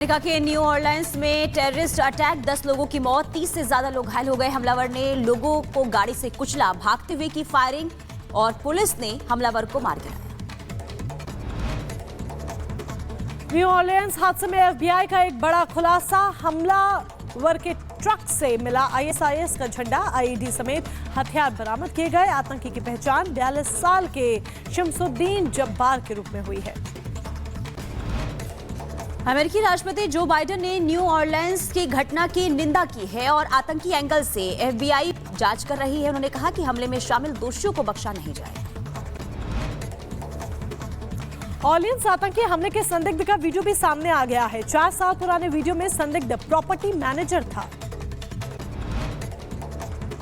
America के new Orleans में terrorist attack, 10 लोगों की मौत, 30 से ज्यादा लोग घायल हो गए। हमलावर ने लोगों को गाड़ी से कुचला, भागते हुए की फायरिंग और पुलिस ने हमलावर को मार गिराया। न्यू ऑरलियंस हादसे में एफबीआई का एक बड़ा खुलासा, हमलावर के ट्रक से मिला आईएसआईएस का झंडा, आईईडी समेत हथियार बरामद किए गए। आतंकी की पहचान 42 साल के शमसुद्दीन जब्बार के रूप में हुई है। अमेरिकी राष्ट्रपति जो बाइडेन ने न्यू ऑरलियंस की घटना की निंदा की है और आतंकी एंगल से एफबीआई जांच कर रही है। उन्होंने कहा कि हमले में शामिल दोषियों को बख्शा नहीं जाएगा। ऑरलियंस आतंकी हमले के संदिग्ध का वीडियो भी सामने आ गया है। 4 साल पुराने वीडियो में संदिग्ध प्रॉपर्टी मैनेजर था।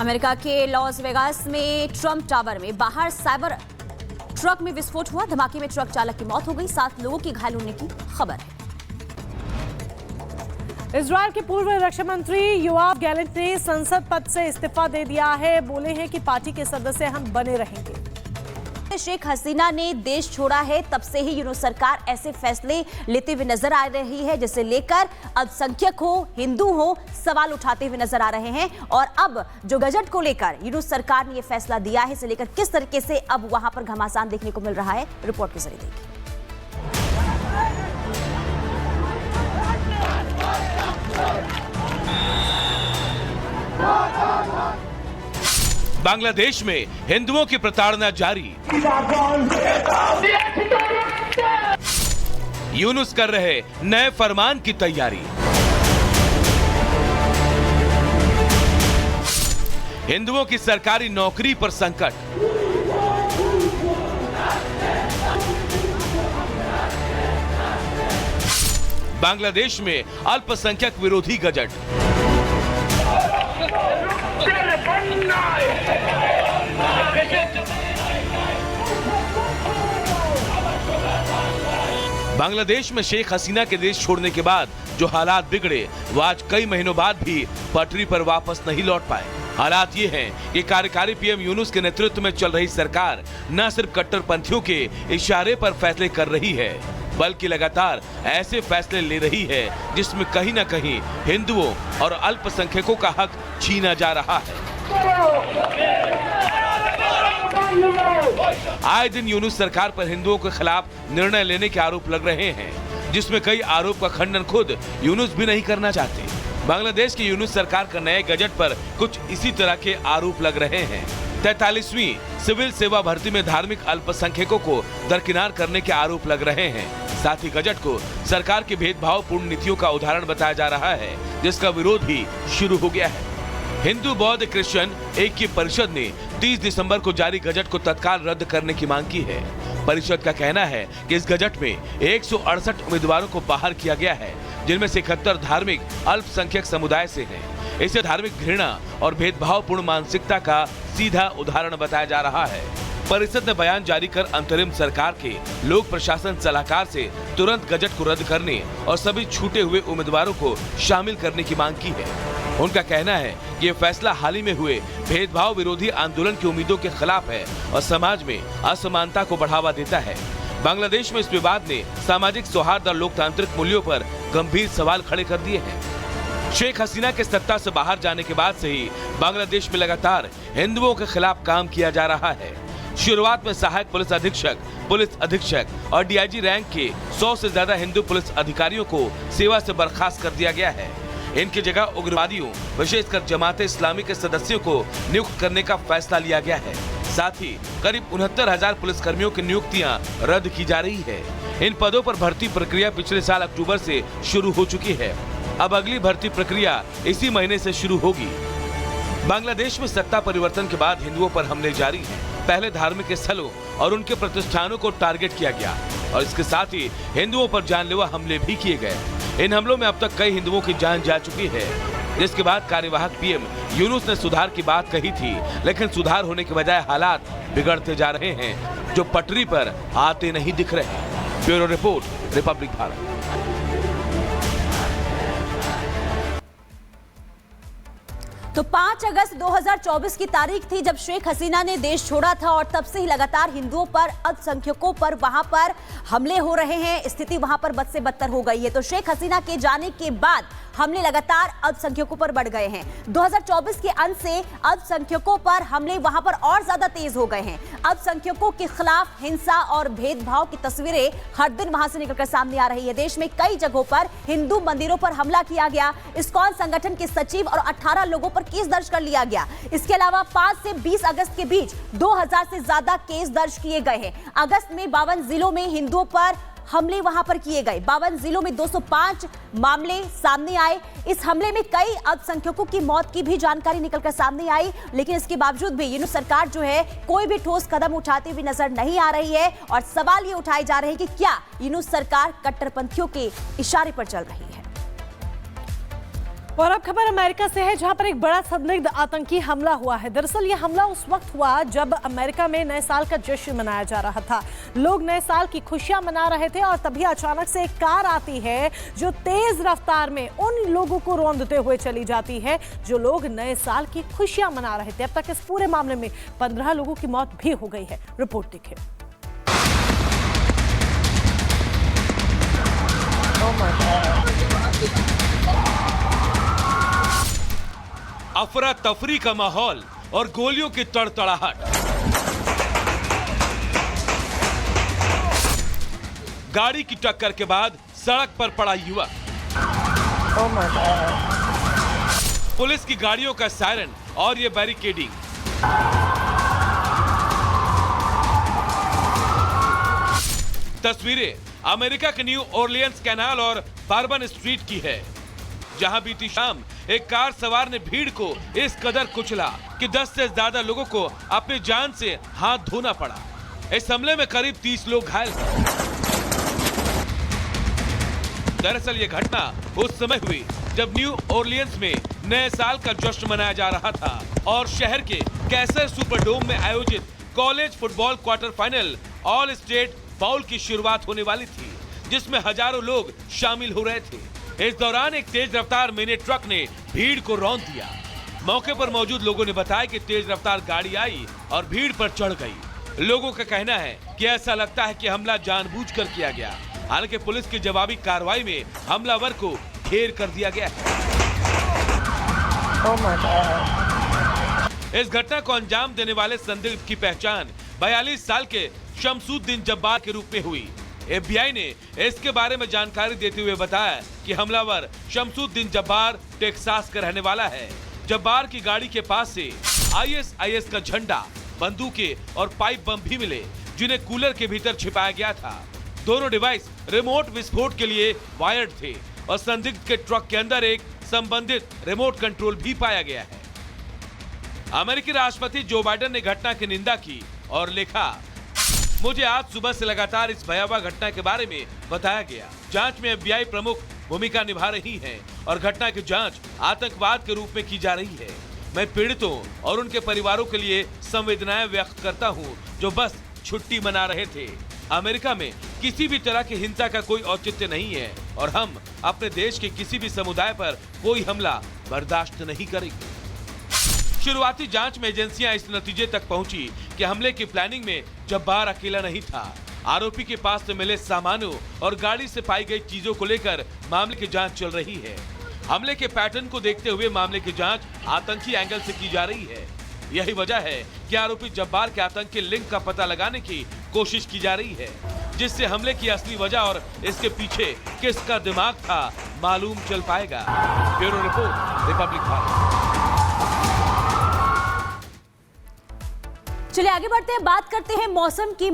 अमेरिका के लॉस वेगास में ट्रंप टावर में बाहर साइबर ट्रक में विस्फोट हुआ। धमाके में ट्रक चालक की मौत हो गई, 7 लोगों की घायल होने की खबर है। इजरायल के पूर्व रक्षा मंत्री योआव गैलेंट ने संसद पद से इस्तीफा दे दिया है। बोले हैं कि पार्टी के सदस्य हम बने रहेंगे। शेख हसीना ने देश छोड़ा है, तब से ही यूनुस सरकार ऐसे फैसले लेते हुए नजर आ रही है जिसे लेकर अल्पसंख्यक हो, हिंदू हो, सवाल उठाते हुए नजर आ रहे हैं। और अब जो गजट को लेकर यूनुस सरकार ने यह फैसला दिया है, इसे लेकर किस तरीके से अब वहां पर घमासान देखने को मिल रहा है, रिपोर्ट के जरिए देखिए। बांग्लादेश में हिंदुओं की प्रताड़ना जारी, यूनुस कर रहे नए फरमान की तैयारी। हिंदुओं की सरकारी नौकरी पर संकट, बांग्लादेश में अल्पसंख्यक विरोधी गजट, बांग्लादेश में शेख हसीना के देश छोड़ने के बाद जो हालात बिगड़े वो आज कई महीनों बाद भी पटरी पर वापस नहीं लौट पाए। हालात ये हैं कि कार्यकारी पीएम यूनुस के नेतृत्व में चल रही सरकार न सिर्फ कट्टरपंथियों के इशारे पर फैसले कर रही है, बल्कि लगातार ऐसे फैसले ले रही है जिसमें कहीं न कहीं हिंदुओं और अल्पसंख्यकों का हक छीना जा रहा है। आए दिन यूनुस सरकार पर हिंदुओं के खिलाफ निर्णय लेने के आरोप लग रहे हैं, जिसमें कई आरोप का खंडन खुद यूनुस भी नहीं करना चाहते। बांग्लादेश की यूनुस सरकार का नए गजट पर कुछ इसी तरह के आरोप लग रहे हैं। 43वीं सिविल सेवा भर्ती में धार्मिक अल्पसंख्यकों को दरकिनार करने के आरोप लग रहे हैं। साथ ही गजट को सरकार की भेदभावपूर्ण नीतियों का उदाहरण बताया जा रहा है, जिसका विरोध भी शुरू हो गया है। हिंदू, बौद्ध, क्रिश्चियन ऐक्य परिषद ने 30 दिसंबर को जारी गजट को तत्काल रद्द करने की मांग की है। परिषद का कहना है कि इस गजट में 168 उम्मीदवारों को बाहर किया गया है, जिनमें से 71 धार्मिक अल्पसंख्यक समुदाय से हैं। इसे धार्मिक घृणा और भेदभावपूर्ण मानसिकता का सीधा उदाहरण बताया जा रहा है। परिषद ने बयान जारी कर अंतरिम सरकार के लोक प्रशासन सलाहकार से तुरंत गजट को रद्द करने और सभी छूटे हुए उम्मीदवारों को शामिल करने की मांग की है। उनका कहना है कि ये फैसला हाल ही में हुए भेदभाव विरोधी आंदोलन की उम्मीदों के खिलाफ है और समाज में असमानता को बढ़ावा देता है। बांग्लादेश में इस विवाद ने सामाजिक सौहार्द और लोकतांत्रिक मूल्यों पर गंभीर सवाल खड़े कर दिए हैं। शेख हसीना के सत्ता से बाहर जाने के बाद से ही बांग्लादेश में लगातार हिंदुओं के खिलाफ काम किया जा रहा है। शुरुआत में सहायक पुलिस अधीक्षक और डीआईजी रैंक के 100 से ज्यादा हिंदू पुलिस अधिकारियों को सेवा से बर्खास्त कर दिया गया है। इनकी जगह उग्रवादियों, विशेषकर जमात इस्लामी के सदस्यों को नियुक्त करने का फैसला लिया गया है। साथ ही करीब 69,000 पुलिसकर्मियों की नियुक्तियां रद्द की जा रही है। इन पदों पर भर्ती प्रक्रिया पिछले साल अक्टूबर से शुरू हो चुकी है। अब अगली भर्ती प्रक्रिया इसी महीने से शुरू होगी। बांग्लादेश में सत्ता परिवर्तन के बाद हिंदुओं पर हमले जारी हैं। पहले धार्मिक स्थलों और उनके प्रतिष्ठानों को टारगेट किया गया और इसके साथ ही हिंदुओं पर जानलेवा हमले भी किए गए। इन हमलों में अब तक कई हिंदुओं की जान जा चुकी है, जिसके बाद कार्यवाहक पीएम यूनुस ने सुधार की बात कही थी, लेकिन सुधार होने के बजाय हालात बिगड़ते जा रहे हैं जो पटरी पर आते नहीं दिख रहे। Bureau report, Republic Bharat. तो 5 अगस्त 2024 की तारीख थी जब शेख हसीना ने देश छोड़ा था और तब से ही लगातार हिंदुओं पर, अल्पसंख्यकों पर वहां पर हमले हो रहे हैं। स्थिति वहां पर बद से बदतर हो गई है। तो शेख हसीना के जाने के बाद हमले लगातार अल्पसंख्यकों पर बढ़ गए हैं। 2024 के अंत से अल्पसंख्यकों पर हमले वहां पर और ज्यादा तेज हो गए हैं। अल्पसंख्यकों के खिलाफ हिंसा और भेदभाव की तस्वीरें हर दिन वहां से निकलकर सामने आ रही है। देश में कई जगहों पर हिंदू मंदिरों पर हमला किया गया। इस्कॉन संगठन के सचिव और 18 लोगों पर केस दर्ज कर लिया गया। इसके अलावा 5 से 20 अगस्त के बीच 2000 से ज्यादा केस दर्ज किए गए हैं। अगस्त में 52 जिलों में हिंदुओं पर हमले वहां पर किए गए। 52 जिलों में 205 मामले सामने आए। इस हमले में कई अल्पसंख्यकों की मौत की भी जानकारी निकलकर सामने आई, लेकिन इसके बावजूद भी यूनुस सरकार जो है कोई भी ठोस कदम उठाती हुई नजर नहीं आ रही है। और सवाल ये उठाए जा रहे हैं कि क्या यूनुस सरकार कट्टरपंथियों के इशारे पर चल रही है। और अब खबर अमेरिका से है, जहां पर एक बड़ा संदिग्ध आतंकी हमला हुआ है। दरअसल ये हमला उस वक्त हुआ जब अमेरिका में नए साल का जश्न मनाया जा रहा था। लोग नए साल की खुशियां मना रहे थे और तभी अचानक से एक कार आती है जो तेज रफ्तार में उन लोगों को रौंदते हुए चली जाती है जो लोग नए साल की खुशियां मना रहे थे। अब तक इस पूरे मामले में 15 लोगों की मौत भी हो गई है। रिपोर्ट देखिए। अफरा तफरी का माहौल और गोलियों की तड़तड़ाहट। गाड़ी की टक्कर के बाद सड़क पर पड़ा युवक। पुलिस की गाड़ियों का सायरन और ये बैरिकेडिंग। तस्वीरें अमेरिका के न्यू ऑरलियंस कैनाल और बार्बन स्ट्रीट की है, जहां बीती शाम एक कार सवार ने भीड़ को इस कदर कुचला कि 10 से ज्यादा लोगों को अपनी जान से हाथ धोना पड़ा। इस हमले में करीब 30 लोग घायल हुए। दरअसल ये घटना उस समय हुई जब न्यू ऑरलियंस में नए साल का जश्न मनाया जा रहा था और शहर के कैसर सुपरडोम में आयोजित college football quarter final Allstate bowl की शुरुआत होने वाली थी, जिसमें हजारों लोग शामिल हो रहे थे। इस दौरान एक तेज रफ्तार मिनी ट्रक ने भीड़ को रौंद दिया। मौके पर मौजूद लोगों ने बताया कि तेज रफ्तार गाड़ी आई और भीड़ पर चढ़ गई। लोगों का कहना है कि ऐसा लगता है कि हमला जानबूझकर किया गया। हालांकि पुलिस की जवाबी कार्रवाई में हमलावर को ढेर कर दिया गया है। इस घटना को अंजाम देने वाले संदिग्ध की पहचान 42 साल के शमसुद्दीन जब्बार के रूप में हुई। FBI ने इसके बारे में जानकारी देते हुए बताया कि हमलावर शमसुद्दीन जब्बार टेक्सास का रहने वाला है। जब्बार की गाड़ी के पास से ISIS का झंडा, बंदूकें और पाइप बम भी मिले, जिन्हें कूलर के भीतर छिपाया गया था। दोनों डिवाइस रिमोट विस्फोट के लिए वायर्ड थे और संदिग्ध के ट्रक के अंदर एक संबंधित रिमोट कंट्रोल भी पाया गया है। अमेरिकी राष्ट्रपति जो बाइडेन ने घटना की निंदा की और लिखा, मुझे आज सुबह से लगातार इस भयावह घटना के बारे में बताया गया। जांच में FBI प्रमुख भूमिका निभा रही है और घटना की जांच आतंकवाद के रूप में की जा रही है। मैं पीड़ितों और उनके परिवारों के लिए संवेदनाएं व्यक्त करता हूं, जो बस छुट्टी मना रहे थे। अमेरिका में किसी भी तरह की हिंसा का कोई औचित्य नहीं है और हम अपने देश के किसी भी समुदाय पर कोई हमला बर्दाश्त नहीं करेंगे। शुरुआती जांच में एजेंसियां इस नतीजे तक पहुंची कि हमले की प्लानिंग में जब्बार अकेला नहीं था। आरोपी के पास से मिले सामानों और गाड़ी से पाई गई चीजों को लेकर मामले की जांच चल रही है। हमले के पैटर्न को देखते हुए मामले की जांच आतंकी एंगल से की जा रही है। यही वजह है कि आरोपी जब्बार के आतंकी लिंक का पता लगाने की कोशिश की जा रही है, जिससे हमले की असली वजह और इसके पीछे किसका दिमाग था मालूम चल पाएगा। Bureau report, Republic Bharat. चलिए आगे बढ़ते हैं, बात करते हैं मौसम की।